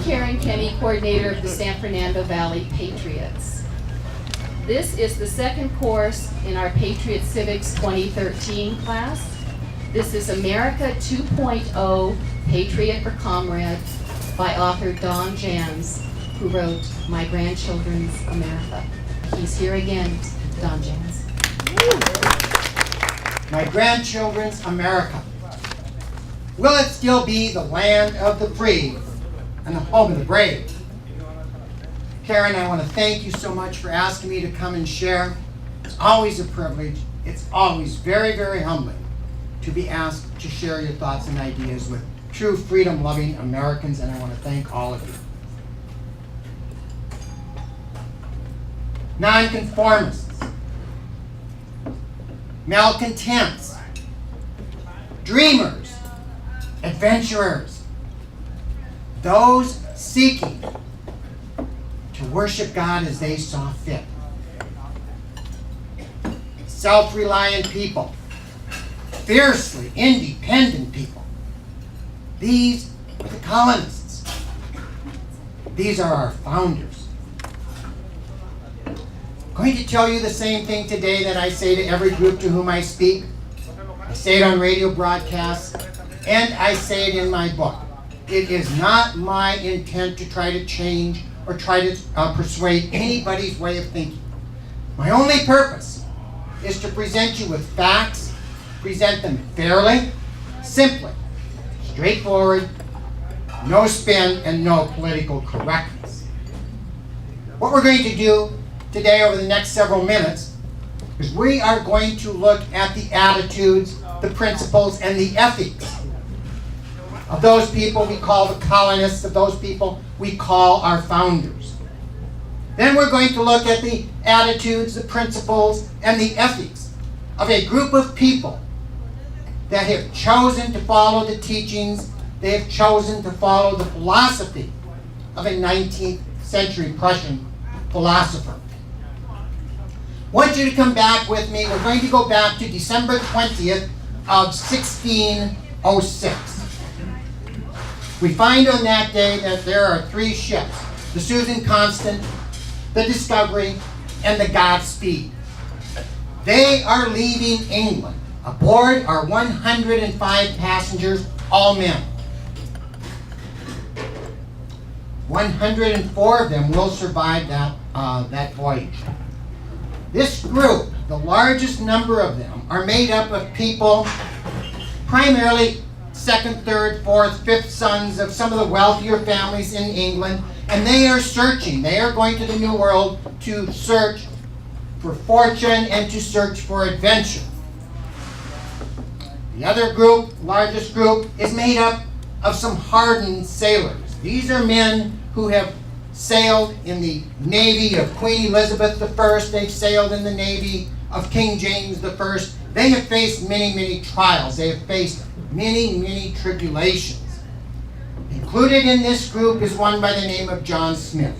Karen Kenny, coordinator of the San Fernando Valley Patriots. This is the second course in our Patriot Civics 2013 class. This is America 2.0, Patriot or Comrade, by author Don Jans, who wrote My Grandchildren's America. He's here again, Don Jans. My grandchildren's America. Will it still be the land of the free and the home of the brave? Karen, I want to thank you so much for asking me to come and share. It's always a privilege. It's always very, very humbling to be asked to share your thoughts and ideas with true freedom-loving Americans, and I want to thank all of you. Nonconformists, malcontents, dreamers, adventurers, those seeking to worship God as they saw fit, self-reliant people, fiercely independent people. These are the colonists. These are our founders. I'm going to tell you the same thing today that I say to every group to whom I speak. I say it on radio broadcasts, and I say it in my book. It is not my intent to try to change or try to persuade anybody's way of thinking. My only purpose is to present you with facts, present them fairly, simply, straightforward, no spin, and no political correctness. What we're going to do today over the next several minutes is we are going to look at the attitudes, the principles, and the ethics of those people we call the colonists, of those people we call our founders. Then we're going to look at the attitudes, the principles, and the ethics of a group of people that have chosen to follow the teachings, they have chosen to follow the philosophy of a 19th century Prussian philosopher. I want you to come back with me. We're going to go back to December 20th of 1606. We find on that day that there are three ships, the Susan Constant, the Discovery, and the Godspeed. They are leaving England. Aboard are 105 passengers, all men. 104 of them will survive that voyage. This group, the largest number of them, are made up of people, primarily second, third, fourth, fifth sons of some of the wealthier families in England, and they are searching. They are going to the New World to search for fortune and to search for adventure. The other group, largest group, is made up of some hardened sailors. These are men who have sailed in the navy of Queen Elizabeth I. They've sailed in the navy of King James I. They have faced many, many trials. They have faced many, many tribulations. Included in this group is one by the name of John Smith.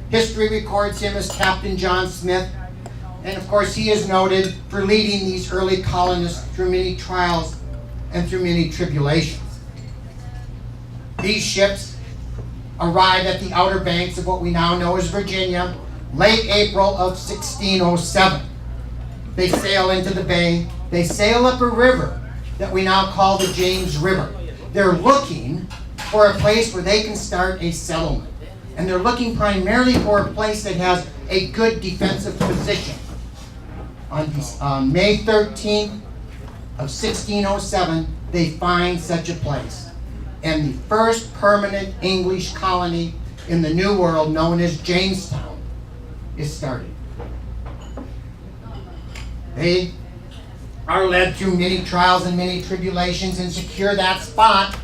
History records him as Captain John Smith, and of course he is noted for leading these early colonists through many trials and through many tribulations. These ships arrived at the outer banks of what we now know as Virginia, late April of 1607. They sail into the bay. They sail up a river that we now call the James River. They're looking for a place where they can start a settlement. And they're looking primarily for a place that has a good defensive position. On May 13th of 1607, they find such a place. And the first permanent English colony in the New World, known as Jamestown, is started. They are led through many trials and many tribulations and secure that spot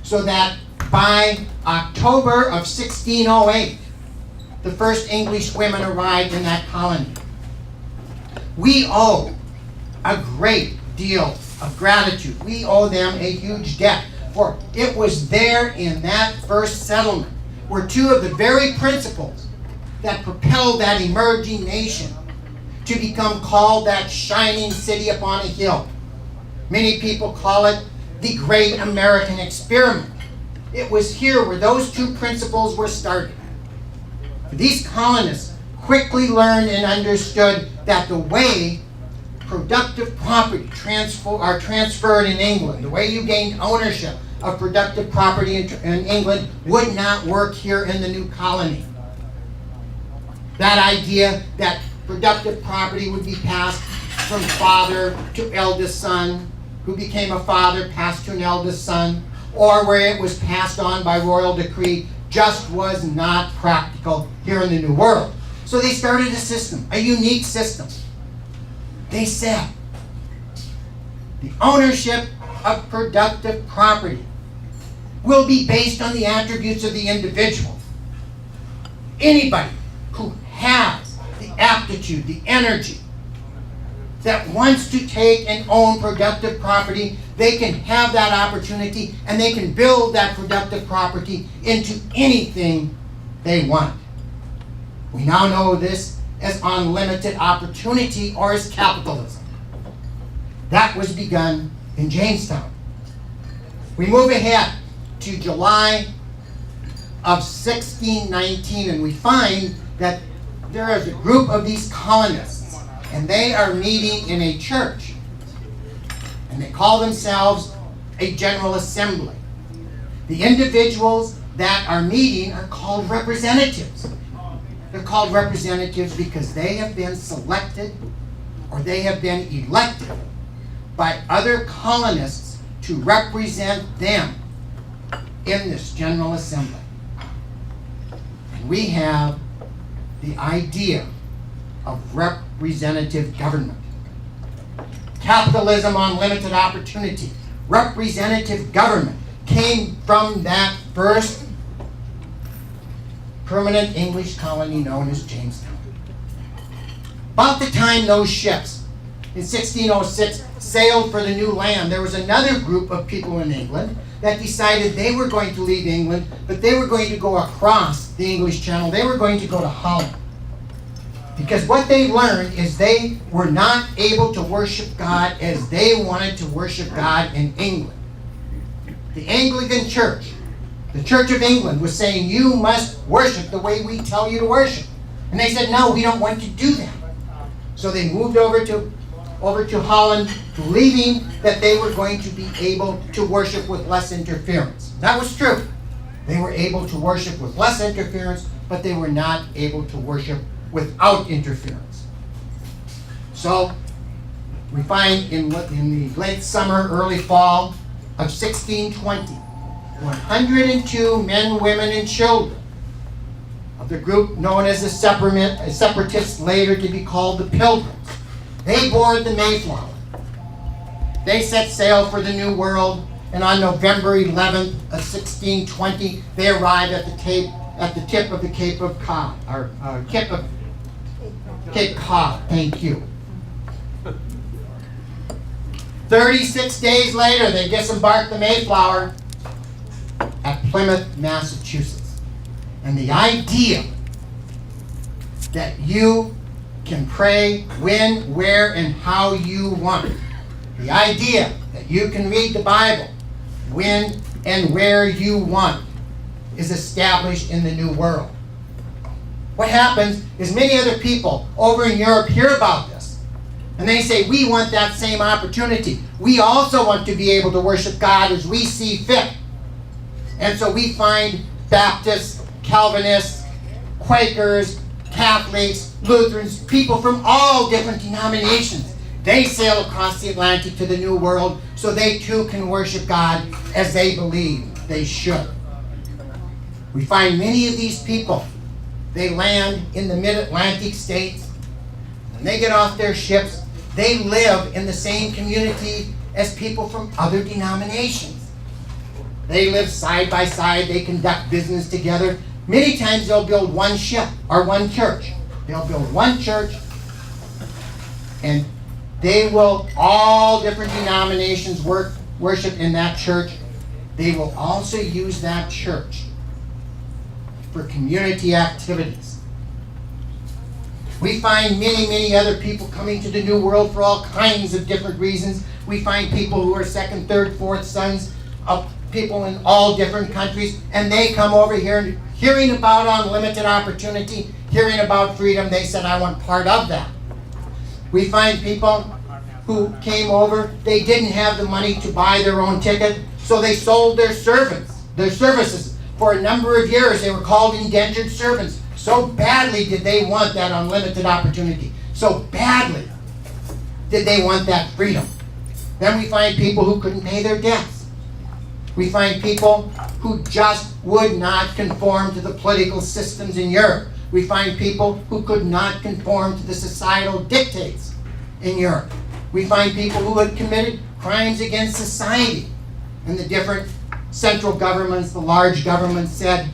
so that by October of 1608, the first English women arrived in that colony. We owe a great deal of gratitude. We owe them a huge debt, for it was there in that first settlement where two of the very principles that propelled that emerging nation to become called that shining city upon a hill. Many people call it the Great American Experiment. It was here where those two principles were started. These colonists quickly learned and understood that the way productive property are transferred in England, the way you gained ownership of productive property in England would not work here in the new colony. That idea that productive property would be passed from father to eldest son, who became a father, passed to an eldest son, or where it was passed on by royal decree, just was not practical here in the New World. So they started a system, a unique system. They said the ownership of productive property will be based on the attributes of the individual. Anybody who has the aptitude, the energy, that wants to take and own productive property, they can have that opportunity and they can build that productive property into anything they want. We now know this as unlimited opportunity, or as capitalism. That was begun in Jamestown. We move ahead to July of 1619, and we find that there is a group of these colonists, and they are meeting in a church, and they call themselves a General Assembly. The individuals that are meeting are called representatives. They're called representatives because they have been selected or they have been elected by other colonists to represent them in this General Assembly. And we have the idea of representative government. Capitalism on limited opportunity. Representative government came from that first permanent English colony known as Jamestown. About the time those ships in 1606 sailed for the new land, there was another group of people in England that decided they were going to leave England, but they were going to go across the English Channel. They were going to go to Holland. Because what they learned is they were not able to worship God as they wanted to worship God in England. The Anglican Church, the Church of England, was saying, you must worship the way we tell you to worship. And they said, no, we don't want to do that. So they moved over to Holland, believing that they were going to be able to worship with less interference. That was true. They were able to worship with less interference, but they were not able to worship without interference. So we find in the late summer, early fall of 1620, 102 men, women, and children of the group known as the Separatists, later to be called the Pilgrims. They board the Mayflower. They set sail for the New World, and on November 11th of 1620, they arrived at the tip of the Cape of Cod, Cape Cod, thank you. 36 days later, they disembarked the Mayflower at Plymouth, Massachusetts. And the idea that you can pray when, where, and how you want. The idea that you can read the Bible when and where you want is established in the New World. What happens is many other people over in Europe hear about this. And they say, we want that same opportunity. We also want to be able to worship God as we see fit. And so we find Baptists, Calvinists, Quakers, Catholics, Lutherans, people from all different denominations. They sail across the Atlantic to the New World so they too can worship God as they believe they should. We find many of these people, they land in the mid-Atlantic states. When they get off their ships, they live in the same community as people from other denominations. They live side by side. They conduct business together. Many times they'll build one ship or one church. They'll build one church, and they will, all different denominations worship in that church. They will also use that church for community activities. We find many, many other people coming to the New World for all kinds of different reasons. We find people who are second, third, fourth sons of people in all different countries, and they come over here hearing about unlimited opportunity, hearing about freedom. They said, I want part of that. We find people who came over, they didn't have the money to buy their own ticket, so they sold their services. For a number of years, they were called indentured servants. So badly did they want that unlimited opportunity. So badly did they want that freedom. Then we find people who couldn't pay their debts. We find people who just would not conform to the political systems in Europe. We find people who could not conform to the societal dictates in Europe. We find people who had committed crimes against society. And the different central governments, the large governments said,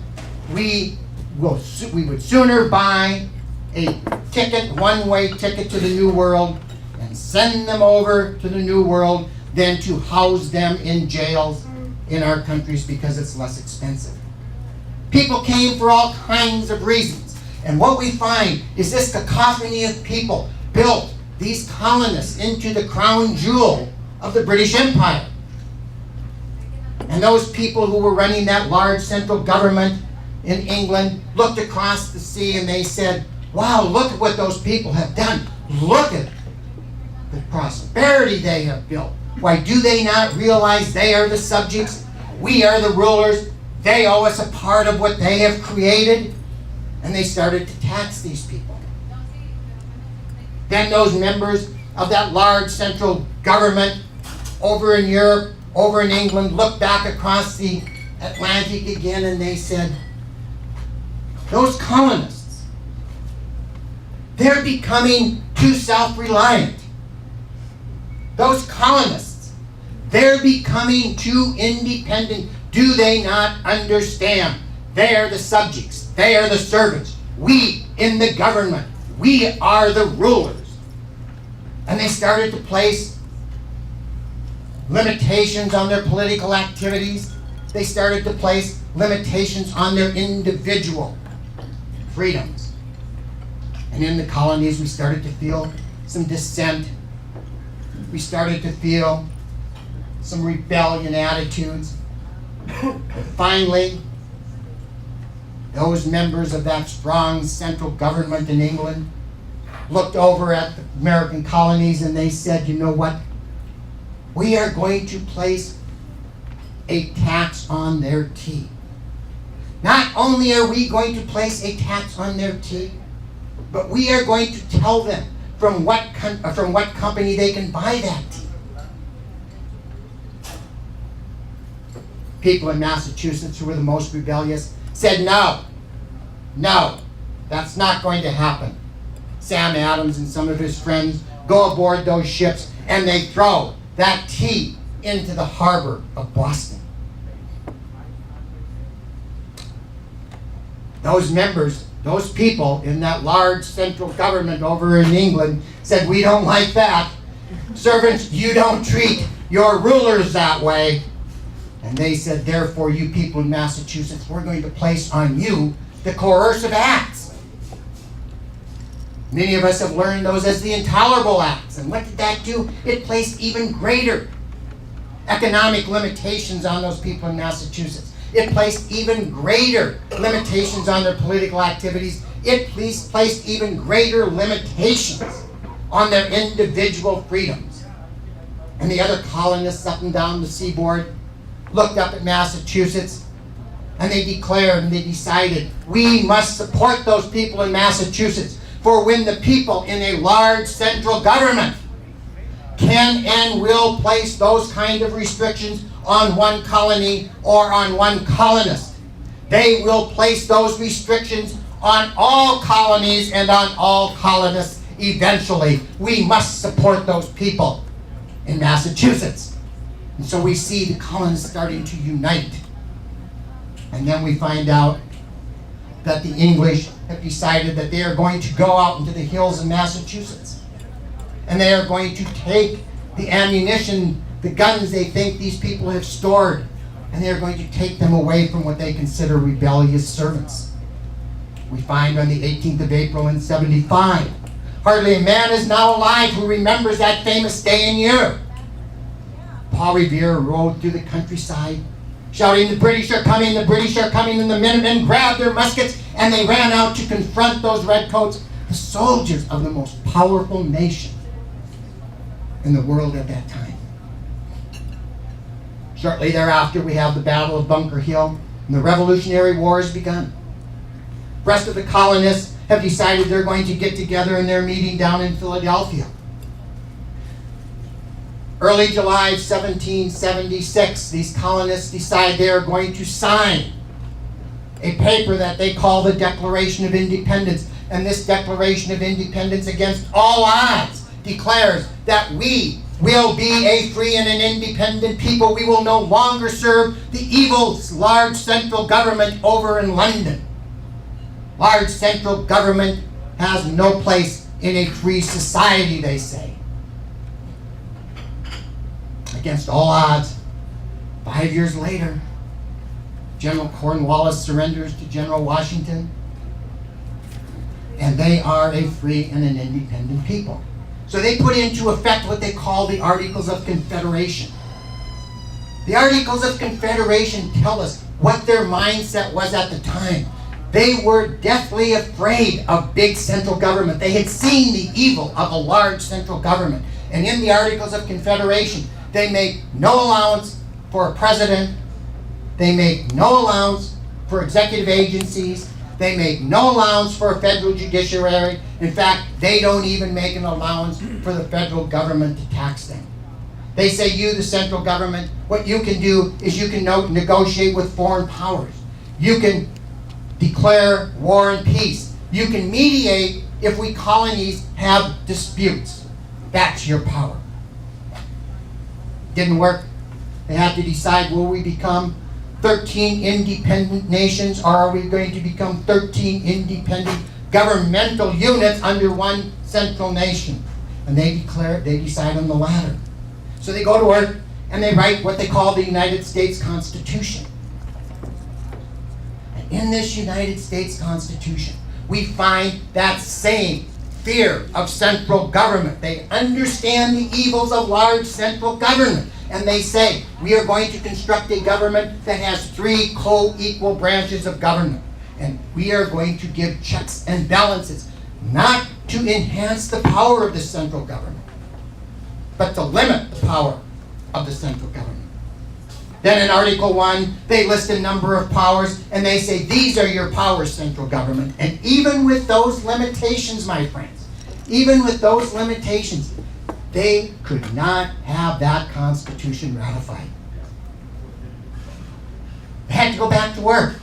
we would sooner buy a ticket, one-way ticket to the New World and send them over to the New World than to house them in jails in our countries because it's less expensive. People came for all kinds of reasons. And what we find is this cacophony of people built these colonists into the crown jewel of the British Empire. And those people who were running that large central government in England looked across the sea and they said, wow, look at what those people have done. Look at the prosperity they have built. Why, do they not realize they are the subjects? We are the rulers. They owe us a part of what they have created. And they started to tax these people. Then those members of that large central government over in Europe, over in England, looked back across the Atlantic again and they said, those colonists, they're becoming too self-reliant. Those colonists, they're becoming too independent. Do they not understand? They are the subjects. They are the servants. We in the government, we are the rulers. And they started to place limitations on their political activities. They started to place limitations on their individual freedoms. And in the colonies, we started to feel some dissent. We started to feel some rebellion attitudes. Finally, those members of that strong central government in England looked over at the American colonies and they said, you know what? We are going to place a tax on their tea. Not only are we going to place a tax on their tea, but we are going to tell them from what company they can buy that tea. People in Massachusetts who were the most rebellious said, no, that's not going to happen. Sam Adams and some of his friends go aboard those ships and they throw that tea into the harbor of Boston. Those members, those people in that large central government over in England said, we don't like that. Servants, you don't treat your rulers that way. And they said, therefore, you people in Massachusetts, we're going to place on you the coercive acts. Many of us have learned those as the intolerable acts. And what did that do? It placed even greater economic limitations on those people in Massachusetts. It placed even greater limitations on their political activities. It placed even greater limitations on their individual freedoms. And the other colonists up and down the seaboard looked up at Massachusetts and they declared and they decided, we must support those people in Massachusetts. For when the people in a large central government can and will place those kind of restrictions on one colony or on one colonist, they will place those restrictions on all colonies and on all colonists eventually. We must support those people in Massachusetts. And so we see the colonists starting to unite. And then we find out that the English have decided that they are going to go out into the hills of Massachusetts. And they are going to take the ammunition, the guns they think these people have stored, and they are going to take them away from what they consider rebellious servants. We find on the 18th of April in 75, hardly a man is now alive who remembers that famous day in year. Paul Revere rode through the countryside shouting, "The British are coming, the British are coming," and the Minutemen grabbed their muskets and they ran out to confront those redcoats, the soldiers of the most powerful nation in the world at that time. Shortly thereafter, we have the Battle of Bunker Hill, and the Revolutionary War has begun. The rest of the colonists have decided they're going to get together in their meeting down in Philadelphia. Early July 1776, these colonists decide they are going to sign a paper that they call the Declaration of Independence. And this Declaration of Independence, against all odds, declares that we will be a free and an independent people. We will no longer serve the evil large central government over in London. Large central government has no place in a free society, they say. Against all odds, 5 years later, General Cornwallis surrenders to General Washington, and they are a free and an independent people. So they put into effect what they call the Articles of Confederation. The Articles of Confederation tell us what their mindset was at the time. They were deathly afraid of big central government. They had seen the evil of a large central government. And in the Articles of Confederation, they make no allowance for a president. They make no allowance for executive agencies. They make no allowance for a federal judiciary. In fact, they don't even make an allowance for the federal government to tax them. They say, you, the central government, what you can do is you can negotiate with foreign powers. You can declare war and peace. You can mediate if we colonies have disputes. That's your power. Didn't work. They had to decide, will we become 13 independent nations, or are we going to become 13 independent governmental units under one central nation? And they decide on the latter. So they go to work and they write what they call the United States Constitution. And in this United States Constitution, we find that same fear of central government. They understand the evils of large central government. And they say, we are going to construct a government that has 3 co-equal branches of government. And we are going to give checks and balances, not to enhance the power of the central government, but to limit the power of the central government. Then in Article 1, they list a number of powers, and they say, these are your powers, central government. And even with those limitations, my friends, even with those limitations, they could not have that Constitution ratified. They had to go back to work.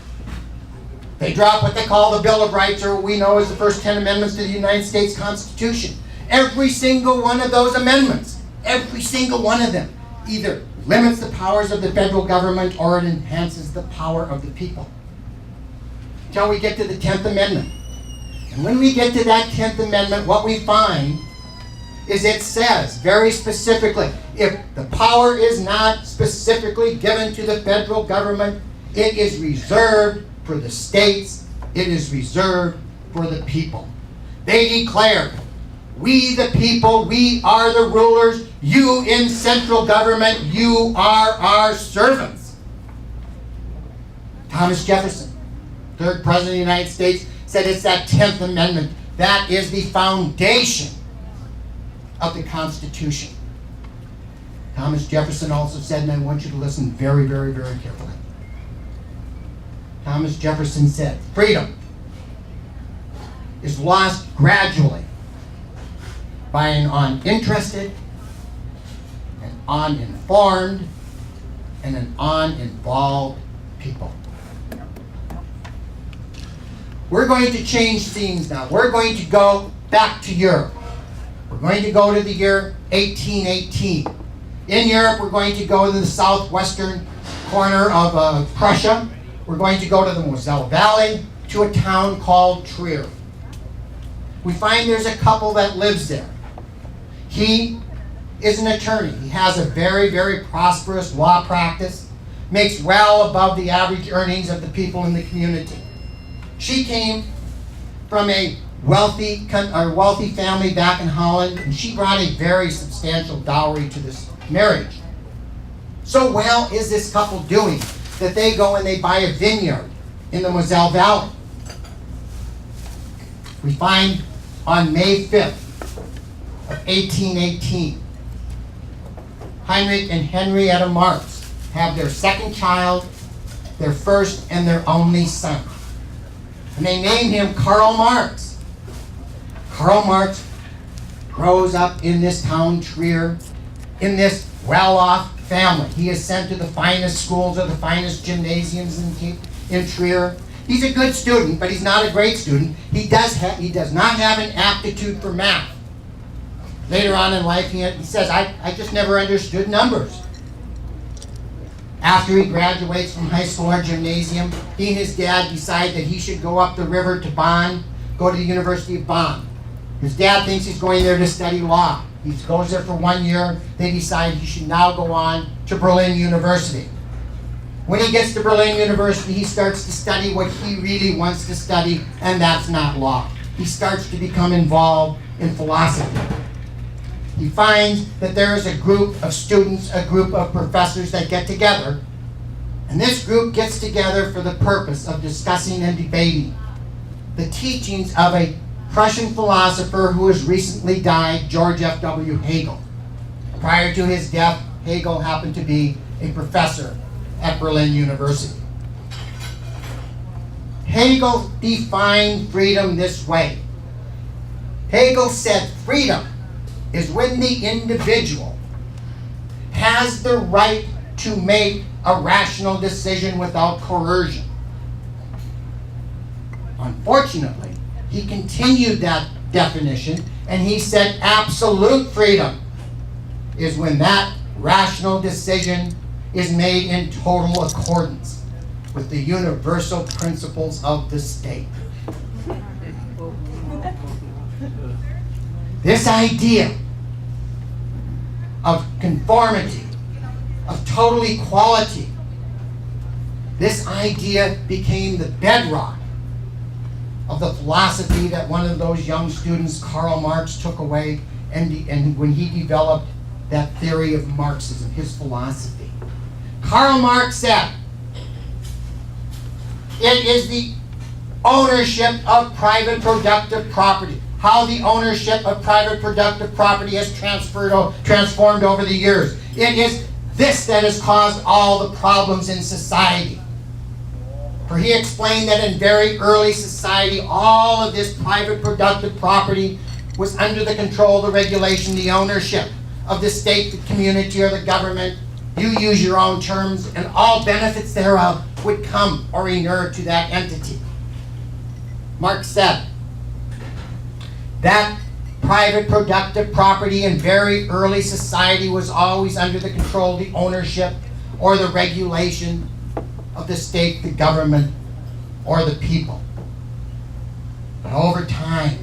They drop what they call the Bill of Rights, or what we know as the first 10 amendments to the United States Constitution. Every single one of those amendments, every single one of them, either limits the powers of the federal government or it enhances the power of the people. Until we get to the 10th Amendment. And when we get to that 10th Amendment, what we find is it says very specifically, if the power is not specifically given to the federal government, it is reserved for the states, it is reserved for the people. They declare, we the people, we are the rulers, you in central government, you are our servants. Thomas Jefferson, 3rd President of the United States, said it's that 10th Amendment. That is the foundation of the Constitution. Thomas Jefferson also said, and I want you to listen very, very, very carefully. Thomas Jefferson said, freedom is lost gradually by an uninterested, an uninformed, and an uninvolved people. We're going to change scenes now. We're going to go back to Europe. We're going to go to the year 1818. In Europe, we're going to go to the southwestern corner of Prussia. We're going to go to the Moselle Valley, to a town called Trier. We find there's a couple that lives there. He is an attorney. He has a very, very prosperous law practice, makes well above the average earnings of the people in the community. She came from a wealthy family back in Holland, and she brought a very substantial dowry to this marriage. So well is this couple doing that they go and they buy a vineyard in the Moselle Valley. We find on May 5th of 1818, Heinrich and Henrietta Marx have their second child, their first and their only son. And they name him Karl Marx. Karl Marx grows up in this town, Trier, in this well-off family. He is sent to the finest schools or the finest gymnasiums in Trier. He's a good student, but he's not a great student. He does not have an aptitude for math. Later on in life, he says, I just never understood numbers. After he graduates from high school or gymnasium, he and his dad decide that he should go up the river to Bonn, go to the University of Bonn. His dad thinks he's going there to study law. He goes there for 1 year. They decide he should now go on to Berlin University. When he gets to Berlin University, he starts to study what he really wants to study, and that's not law. He starts to become involved in philosophy. He finds that there is a group of students, a group of professors that get together, and this group gets together for the purpose of discussing and debating the teachings of a Prussian philosopher who has recently died, George F.W. Hegel. Prior to his death, Hegel happened to be a professor at Berlin University. Hegel defined freedom this way. Hegel said freedom is when the individual has the right to make a rational decision without coercion. Unfortunately, he continued that definition and he said absolute freedom is when that rational decision is made in total accordance with the universal principles of the state. This idea of conformity, of total equality, this idea became the bedrock of the philosophy that one of those young students, Karl Marx, took away and when he developed that theory of Marxism, his philosophy. Karl Marx said, it is the ownership of private productive property. How the ownership of private productive property has transformed over the years. It is this that has caused all the problems in society. For he explained that in very early society, all of this private productive property was under the control, the regulation, the ownership of the state, the community, or the government. You use your own terms, and all benefits thereof would come or inure to that entity. Marx said that private productive property in very early society was always under the control, the ownership, or the regulation of the state, the government, or the people. But over time,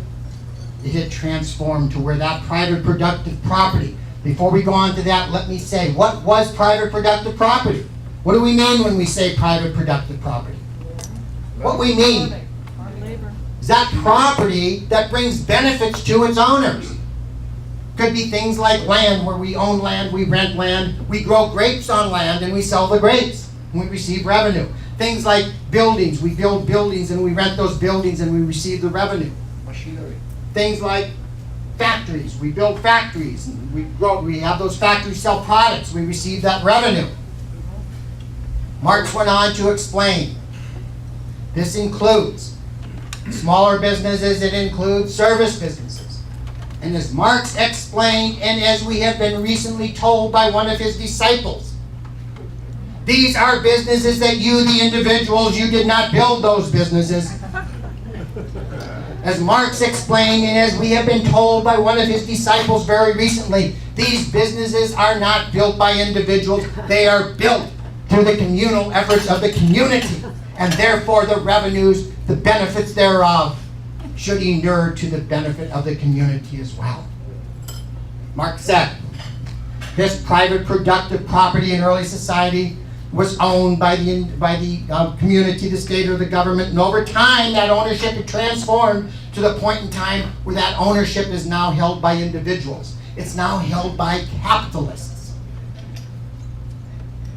it had transformed to where that private productive property, before we go on to that, let me say, what was private productive property? What do we mean when we say private productive property? What we mean is that property that brings benefits to its owners. Could be things like land, where we own land, we rent land, we grow grapes on land, and we sell the grapes, and we receive revenue. Things like buildings, we build buildings, and we rent those buildings, and we receive the revenue. Machinery. Things like factories, we build factories, and we have those factories sell products, we receive that revenue. Marx went on to explain, this includes smaller businesses, it includes service businesses. And as Marx explained, and as we have been recently told by one of his disciples, these are businesses that you, the individuals, you did not build those businesses. As Marx explained, and as we have been told by one of his disciples very recently, these businesses are not built by individuals, they are built through the communal efforts of the community, and therefore the revenues, the benefits thereof, should inure to the benefit of the community as well. Marx said, this private productive property in early society was owned by the community, the state, or the government, and over time that ownership had transformed to the point in time where that ownership is now held by individuals. It's now held by capitalists.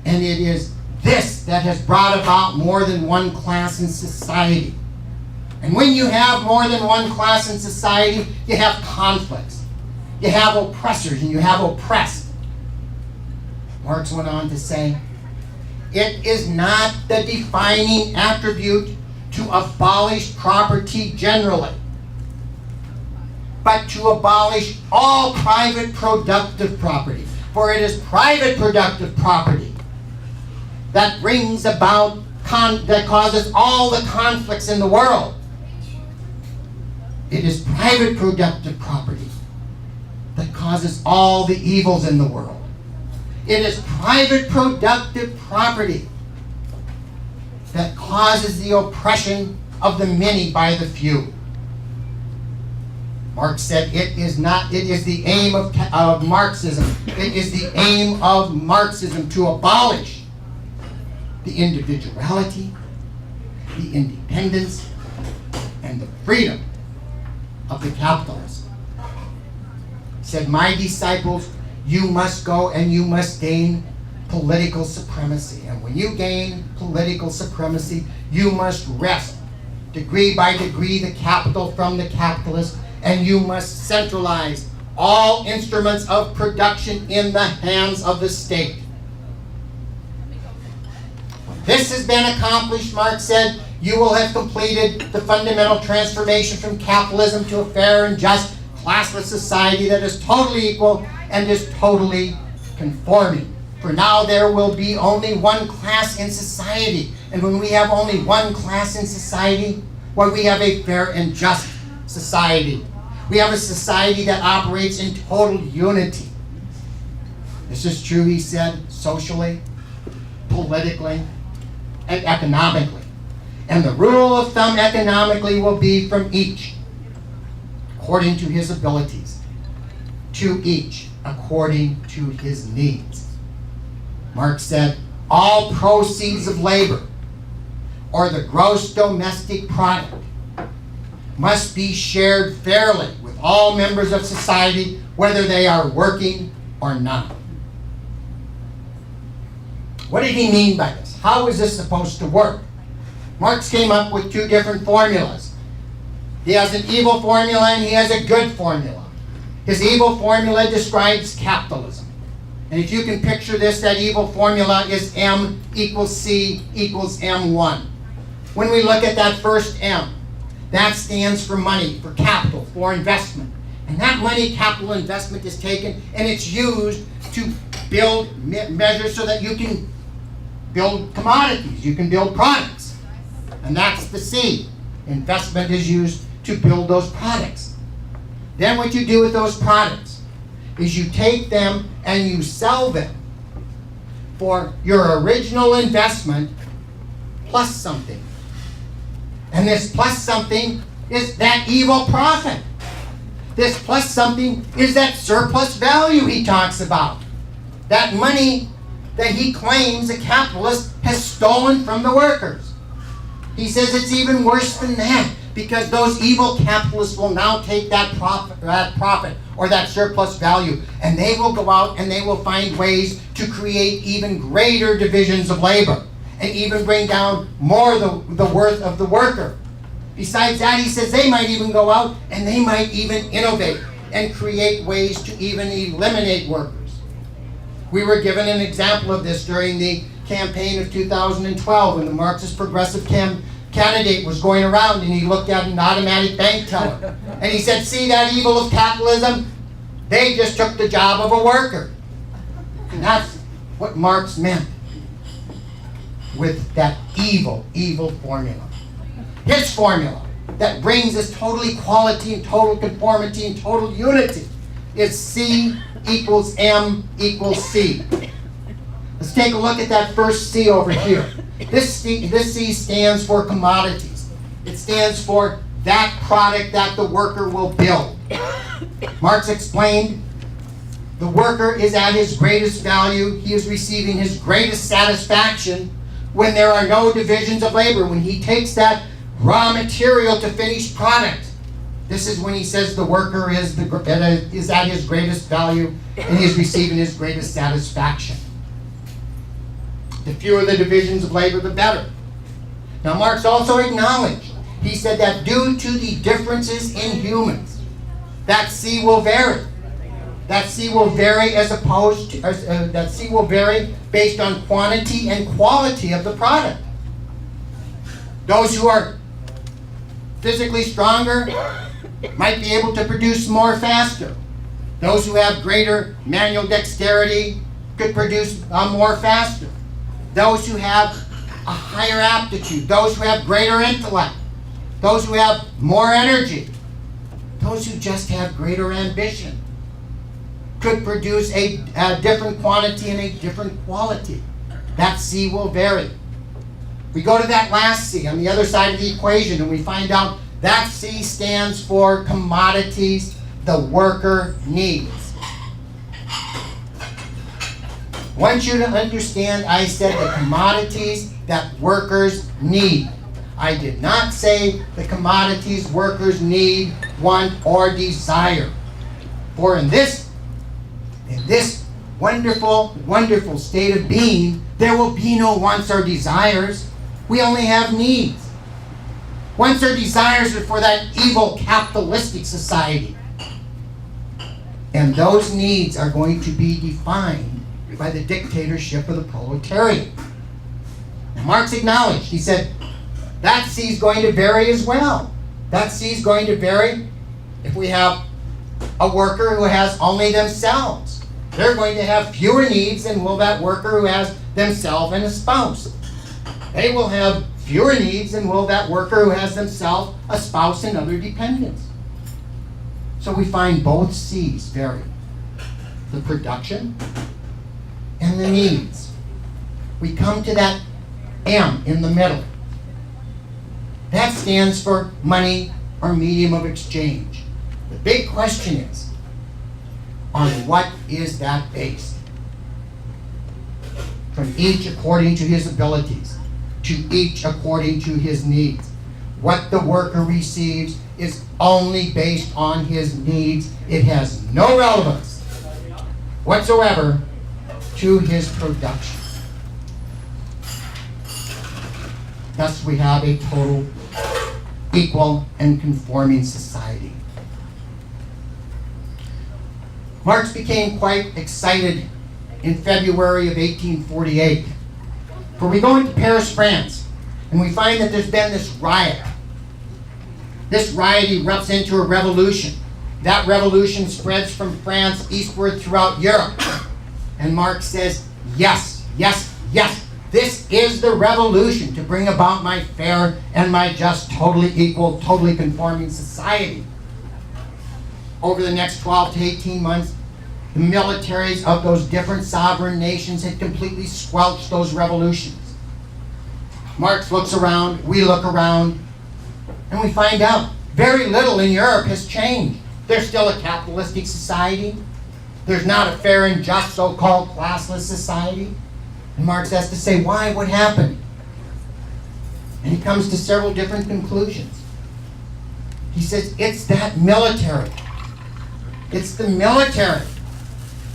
And it is this that has brought about more than one class in society. And when you have more than one class in society, you have conflicts. You have oppressors and you have oppressed. Marx went on to say, it is not the defining attribute to abolish property generally, but to abolish all private productive property. For it is private productive property that brings about, that causes all the conflicts in the world. It is private productive property that causes all the evils in the world. It is private productive property that causes the oppression of the many by the few. Marx said it is the aim of Marxism. It is the aim of Marxism to abolish the individuality, the independence, and the freedom of the capitalist. He said, my disciples, you must go and you must gain political supremacy. And when you gain political supremacy, you must wrest degree by degree the capital from the capitalist, and you must centralize all instruments of production in the hands of the state. When this has been accomplished, Marx said, you will have completed the fundamental transformation from capitalism to a fair and just classless society that is totally equal and is totally conforming. For now there will be only one class in society. And when we have only one class in society, well, we have a fair and just society. We have a society that operates in total unity. This is true, he said, socially, politically, and economically. And the rule of thumb economically will be from each, according to his abilities, to each, according to his needs. Marx said, all proceeds of labor, or the gross domestic product, must be shared fairly with all members of society, whether they are working or not. What did he mean by this? How is this supposed to work? Marx came up with two different formulas. He has an evil formula and he has a good formula. His evil formula describes capitalism. And if you can picture this, that evil formula is M equals C equals M1. When we look at that first M, that stands for money, for capital, for investment. And that money, capital investment, is taken and it's used to build measures so that you can build commodities, you can build products. And that's the C. Investment is used to build those products. Then what you do with those products is you take them and you sell them for your original investment plus something. And this plus something is that evil profit. This plus something is that surplus value he talks about. That money that he claims the capitalist has stolen from the workers. He says it's even worse than that, because those evil capitalists will now take that profit or that surplus value, and they will go out and they will find ways to create even greater divisions of labor and even bring down more the worth of the worker. Besides that, he says they might even go out and they might even innovate and create ways to even eliminate workers. We were given an example of this during the campaign of 2012 when the Marxist Progressive candidate was going around and he looked at an automatic bank teller and he said, see that evil of capitalism? They just took the job of a worker. And that's what Marx meant with that evil formula. His formula that brings us total equality and total conformity and total unity is C equals M equals C. Let's take a look at that first C over here. This C stands for commodities. It stands for that product that the worker will build. Marx explained the worker is at his greatest value. He is receiving his greatest satisfaction when there are no divisions of labor, when he takes that raw material to finished product. This is when he says the worker is at his greatest value and he is receiving his greatest satisfaction. The fewer the divisions of labor, the better. Now, Marx also acknowledged, he said that due to the differences in humans, that C will vary. That C will vary as opposed to, that C will vary based on quantity and quality of the product. Those who are physically stronger might be able to produce more faster. Those who have greater manual dexterity could produce more faster. Those who have a higher aptitude, those who have greater intellect, those who have more energy, those who just have greater ambition could produce a different quantity and a different quality. That C will vary. We go to that last C on the other side of the equation and we find out that C stands for commodities the worker needs. I want you to understand, I said the commodities that workers need. I did not say the commodities workers need, want, or desire. For in this wonderful, wonderful state of being, there will be no wants or desires. We only have needs. Wants or desires are for that evil capitalistic society. And those needs are going to be defined by the dictatorship of the proletariat. And Marx acknowledged, he said, that C is going to vary as well. That C is going to vary if we have a worker who has only themselves. They're going to have fewer needs than will that worker who has themselves and a spouse. They will have fewer needs than will that worker who has themselves, a spouse, and other dependents. So we find both C's vary. The production and the needs. We come to that M in the middle. That stands for money or medium of exchange. The big question is, on what is that based? From each according to his abilities, to each according to his needs. What the worker receives is only based on his needs. It has no relevance whatsoever to his production. Thus we have a total, equal, and conforming society. Marx became quite excited in February of 1848. For we go into Paris, France, and we find that there's been this riot. This riot erupts into a revolution. That revolution spreads from France eastward throughout Europe. And Marx says, yes, yes, yes, this is the revolution to bring about my fair and my just, totally equal, totally conforming society. Over the next 12 to 18 months, the militaries of those different sovereign nations had completely squelched those revolutions. Marx looks around, we look around, and we find out very little in Europe has changed. There's still a capitalistic society. There's not a fair and just so-called classless society. And Marx has to say, why? What happened? And he comes to several different conclusions. He says, it's that military. It's the military.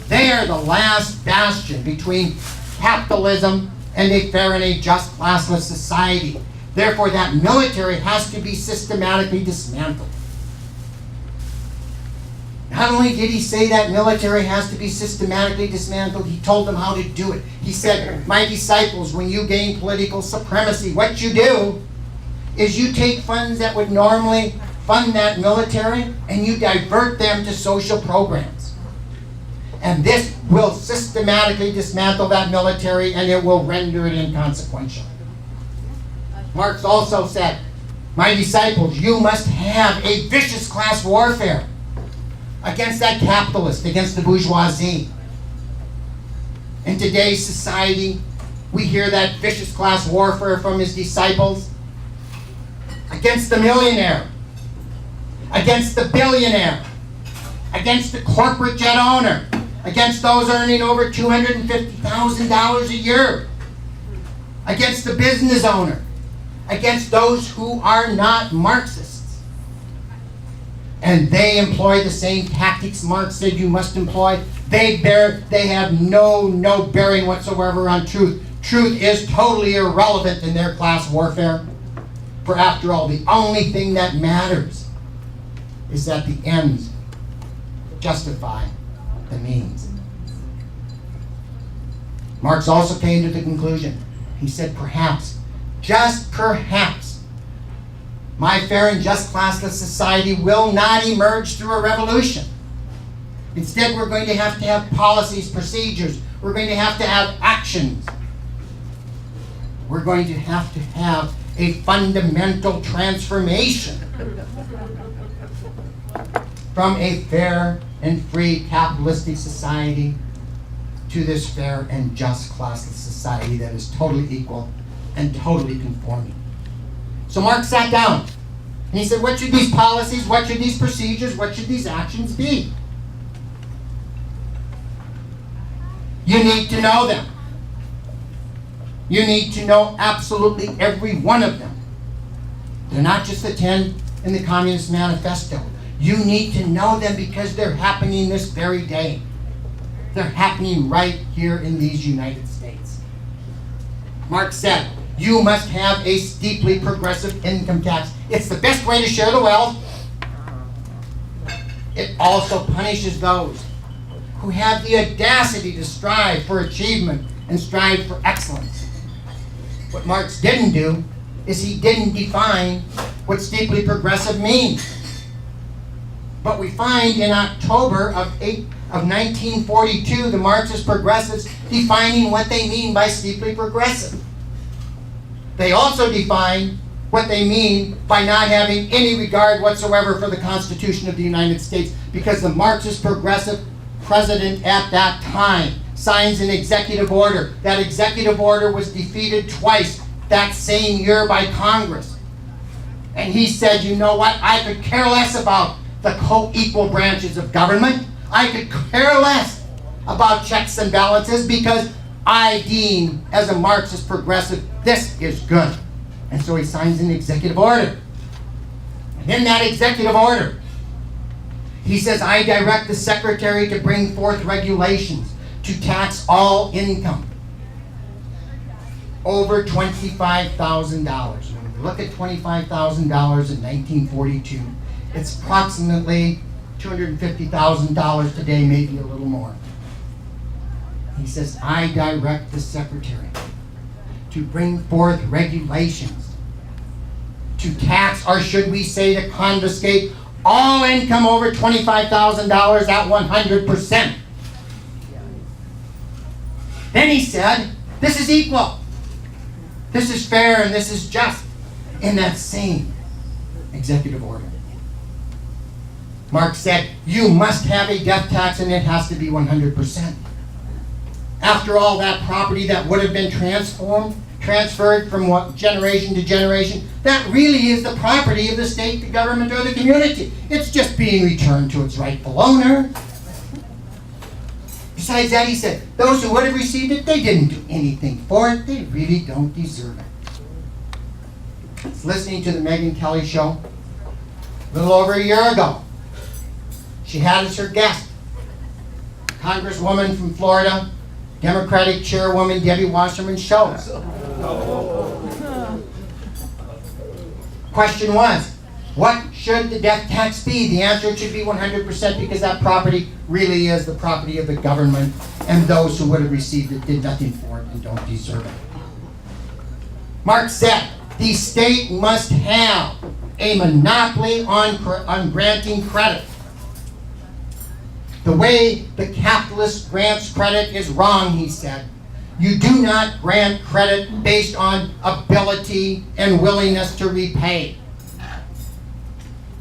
They are the last bastion between capitalism and a fair and a just classless society. Therefore, that military has to be systematically dismantled. Not only did he say that military has to be systematically dismantled, he told them how to do it. He said, my disciples, when you gain political supremacy, what you do is you take funds that would normally fund that military and you divert them to social programs. And this will systematically dismantle that military and it will render it inconsequential. Marx also said, my disciples, you must have a vicious class warfare against that capitalist, against the bourgeoisie. In today's society, we hear that vicious class warfare from his disciples against the millionaire, against the billionaire, against the corporate jet owner, against those earning over $250,000 a year, against the business owner, against those who are not Marxists. And they employ the same tactics Marx said you must employ. They have no bearing whatsoever on truth. Truth is totally irrelevant in their class warfare. For after all, the only thing that matters is that the ends justify the means. Marx also came to the conclusion. He said, perhaps, just perhaps, my fair and just classless society will not emerge through a revolution. Instead, we're going to have policies, procedures. We're going to have actions. We're going to have a fundamental transformation from a fair and free capitalistic society to this fair and just classless society that is totally equal and totally conforming. So Marx sat down and he said, what should these policies, what should these procedures, what should these actions be? You need to know them. You need to know absolutely every one of them. They're not just the 10 in the Communist Manifesto. You need to know them because they're happening this very day. They're happening right here in these United States. Marx said, you must have a steeply progressive income tax. It's the best way to share the wealth. It also punishes those who have the audacity to strive for achievement and strive for excellence. What Marx didn't do is he didn't define what steeply progressive means. But we find in October of 1942, the Marxist progressives defining what they mean by steeply progressive. They also define what they mean by not having any regard whatsoever for the Constitution of the United States, because the Marxist progressive president at that time signs an executive order. That executive order was defeated twice that same year by Congress. And he said, you know what, I could care less about the co-equal branches of government. I could care less about checks and balances because I deem, as a Marxist progressive, this is good. And so he signs an executive order. And in that executive order, he says, I direct the secretary to bring forth regulations to tax all income over $25,000. When we look at $25,000 in 1942, it's approximately $250,000 today, maybe a little more. He says, I direct the secretary to bring forth regulations to tax, or should we say to confiscate, all income over $25,000 at 100%. Then he said, this is equal. This is fair and this is just, in that same executive order. Marx said, you must have a death tax and it has to be 100%. After all, that property that would have been transferred from generation to generation, that really is the property of the state, the government, or the community. It's just being returned to its rightful owner. Besides that, he said, those who would have received it, they didn't do anything for it. They really don't deserve it. I was listening to the Megyn Kelly show a little over a year ago. She had as her guest Congresswoman from Florida, Democratic Chairwoman Debbie Wasserman Schultz. Question was, what should the death tax be? The answer should be 100% because that property really is the property of the government, and those who would have received it did nothing for it and don't deserve it. Marx said, the state must have a monopoly on granting credit. The way the capitalist grants credit is wrong, he said. You do not grant credit based on ability and willingness to repay.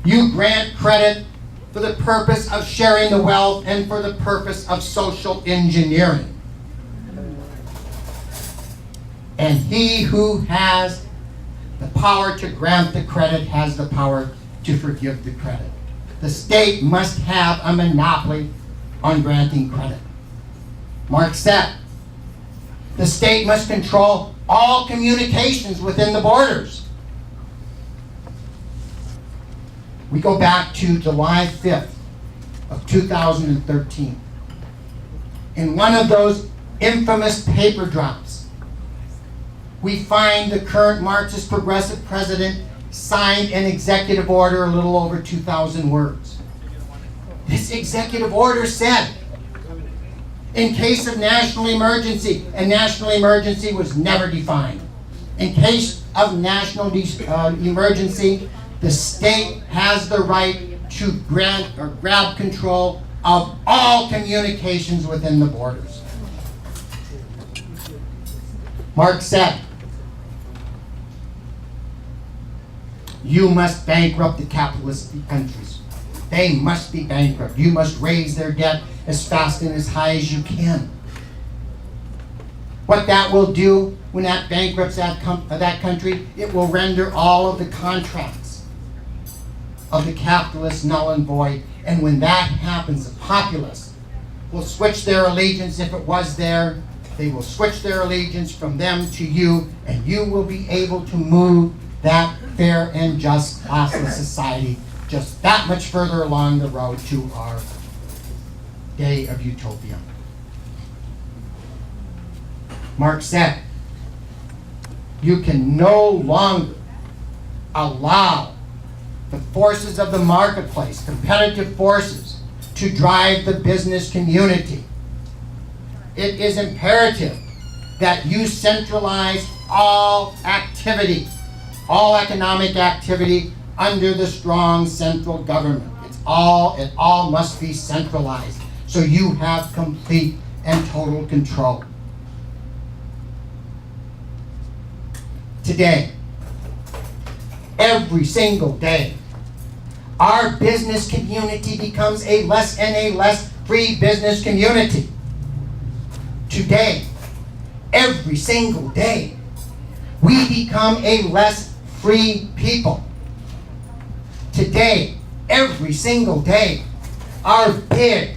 You grant credit for the purpose of sharing the wealth and for the purpose of social engineering. And he who has the power to grant the credit has the power to forgive the credit. The state must have a monopoly on granting credit. Marx said, the state must control all communications within the borders. We go back to July 5th of 2013. In one of those infamous paper drops, we find the current Marxist progressive president signed an executive order a little over 2,000 words. This executive order said, in case of national emergency, and national emergency was never defined. In case of national emergency, the state has the right to grant or grab control of all communications within the borders. Marx said, you must bankrupt the capitalist countries. They must be bankrupt. You must raise their debt as fast and as high as you can. What that will do when that bankrupts that country, it will render all of the contracts of the capitalists null and void. And when that happens, the populace will switch their allegiance, if it was there, they will switch their allegiance from them to you, and you will be able to move that fair and just classless society just that much further along the road to our day of utopia. Marx said, you can no longer allow the forces of the marketplace, competitive forces, to drive the business community. It is imperative that you centralize all activity, all economic activity under the strong central government. It all must be centralized so you have complete and total control. Today, every single day, our business community becomes a less and a less free business community. Today, every single day, we become a less free people. Today, every single day, our big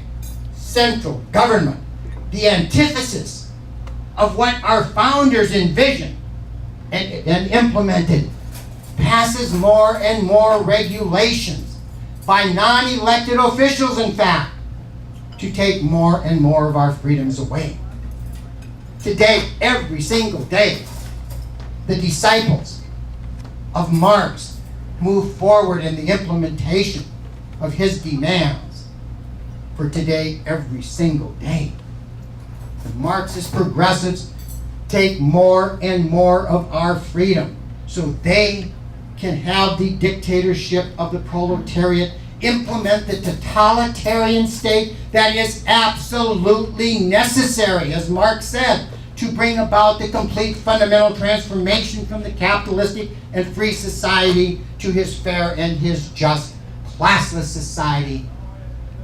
central government, the antithesis of what our founders envisioned and implemented, passes more and more regulations by non-elected officials, in fact, to take more and more of our freedoms away. Today, every single day, the disciples of Marx move forward in the implementation of his demands. For today, every single day, the Marxist progressives take more and more of our freedom so they can have the dictatorship of the proletariat, implement the totalitarian state that is absolutely necessary, as Marx said, to bring about the complete fundamental transformation from the capitalistic and free society to his fair and his just classless society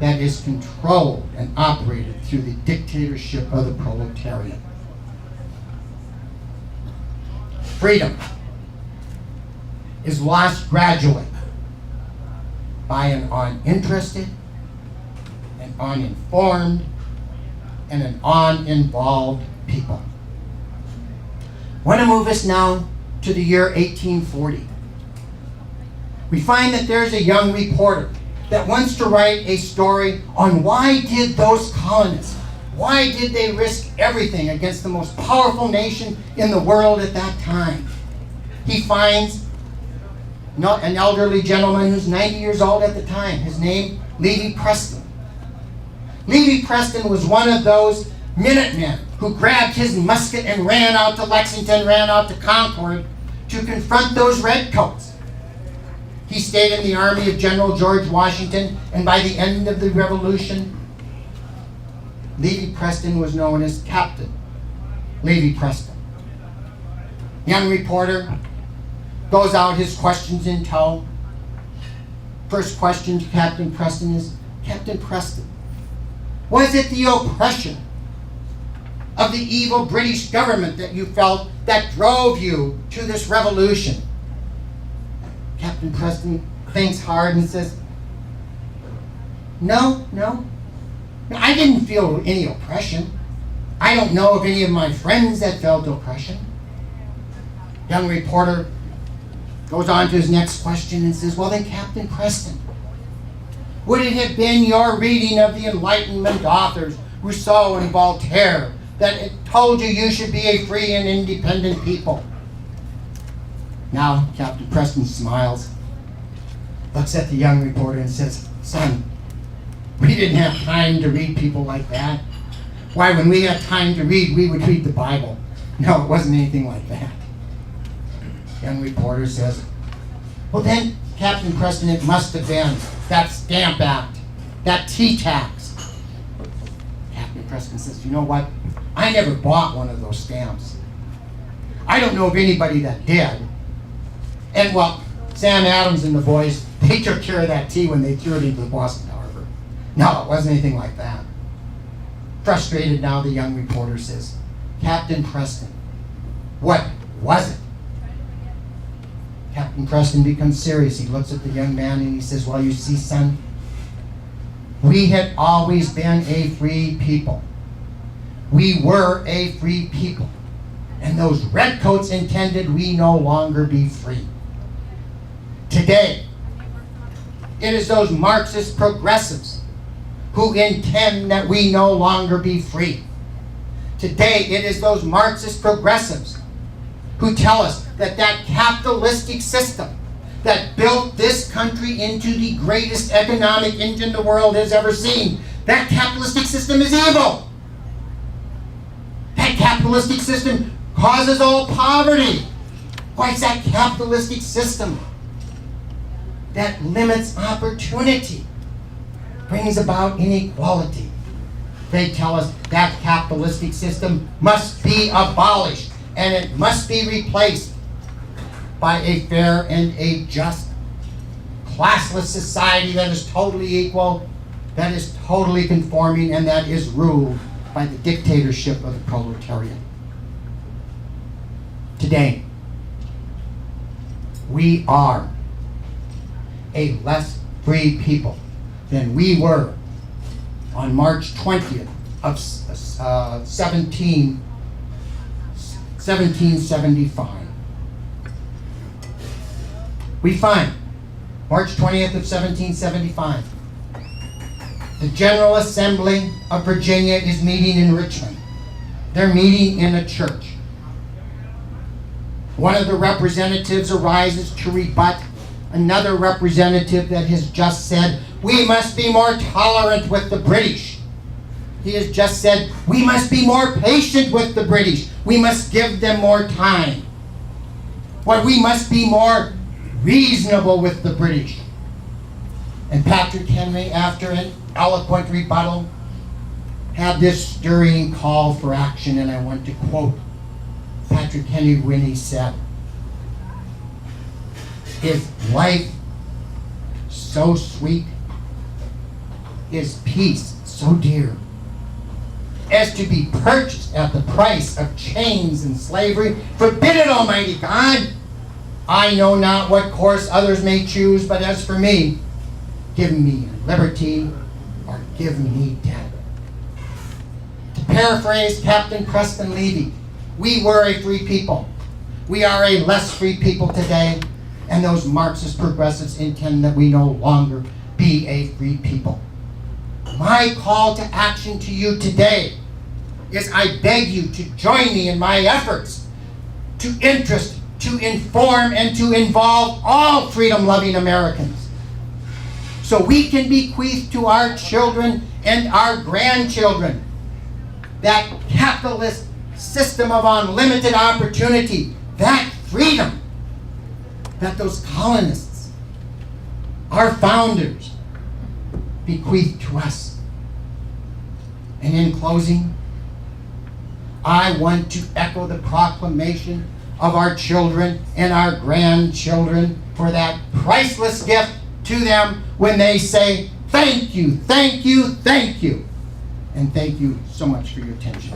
that is controlled and operated through the dictatorship of the proletariat. Freedom is lost gradually by an uninterested, an uninformed, and an uninvolved people. I want to move us now to the year 1840. We find that there's a young reporter that wants to write a story on why did those colonists, why did they risk everything against the most powerful nation in the world at that time? He finds an elderly gentleman who's 90 years old at the time. His name, Levi Preston. Levi Preston was one of those Minutemen who grabbed his musket and ran out to Lexington, ran out to Concord to confront those redcoats. He stayed in the army of General George Washington, and by the end of the Revolution, Levi Preston was known as Captain Levi Preston. Young reporter goes out, his questions in tow. First question to Captain Preston is, Captain Preston, was it the oppression of the evil British government that you felt that drove you to this revolution? Captain Preston thinks hard and says, No, I didn't feel any oppression. I don't know of any of my friends that felt oppression. Young reporter goes on to his next question and says, well then, Captain Preston, would it have been your reading of the Enlightenment authors, Rousseau and Voltaire, that it told you you should be a free and independent people. Now, Captain Preston smiles, looks at the young reporter and says, "Son, we didn't have time to read people like that. Why, when we had time to read, we would read the Bible." No, it wasn't anything like that. Young reporter says, "Well then, Captain Preston, it must have been that Stamp Act, that tea tax." Captain Preston says, "You know what? I never bought one of those stamps. I don't know of anybody that did. And well, Sam Adams and the boys, they took care of that tea when they threw it into the Boston Harbor. No, it wasn't anything like that." Frustrated now, the young reporter says, "Captain Preston, what was it?" Captain Preston becomes serious. He looks at the young man and he says, "Well, you see, son, we had always been a free people. We were a free people. And those redcoats intended we no longer be free. Today, it is those Marxist progressives who intend that we no longer be free. Today, it is those Marxist progressives who tell us that that capitalistic system that built this country into the greatest economic engine the world has ever seen, that capitalistic system is evil. That capitalistic system causes all poverty. Why, it's that capitalistic system that limits opportunity, brings about inequality. They tell us that capitalistic system must be abolished and it must be replaced by a fair and a just, classless society that is totally equal, that is totally conforming, and that is ruled by the dictatorship of the proletariat. Today, we are a less free people than we were on March 20th of 1775. We find March 20th of 1775, the General Assembly of Virginia is meeting in Richmond. They're meeting in a church. One of the representatives arises to rebut another representative that has just said, "We must be more tolerant with the British." He has just said, "We must be more patient with the British. We must give them more time." Well, we must be more reasonable with the British. And Patrick Henry, after an eloquent rebuttal, had this stirring call for action, and I want to quote Patrick Henry when he said, "Is life so sweet? Is peace so dear? As to be purchased at the price of chains and slavery? Forbid it, Almighty God! I know not what course others may choose, but as for me, give me liberty or give me death." To paraphrase Captain Preston Levy, we were a free people. We are a less free people today, and those Marxist progressives intend that we no longer be a free people. My call to action to you today is I beg you to join me in my efforts to interest, to inform, and to involve all freedom-loving Americans, so we can bequeath to our children and our grandchildren that capitalist system of unlimited opportunity, that freedom that those colonists, our founders, bequeathed to us. And in closing, I want to echo the proclamation of our children and our grandchildren for that priceless gift to them when they say, "Thank you, thank you, thank you." And thank you so much for your attention.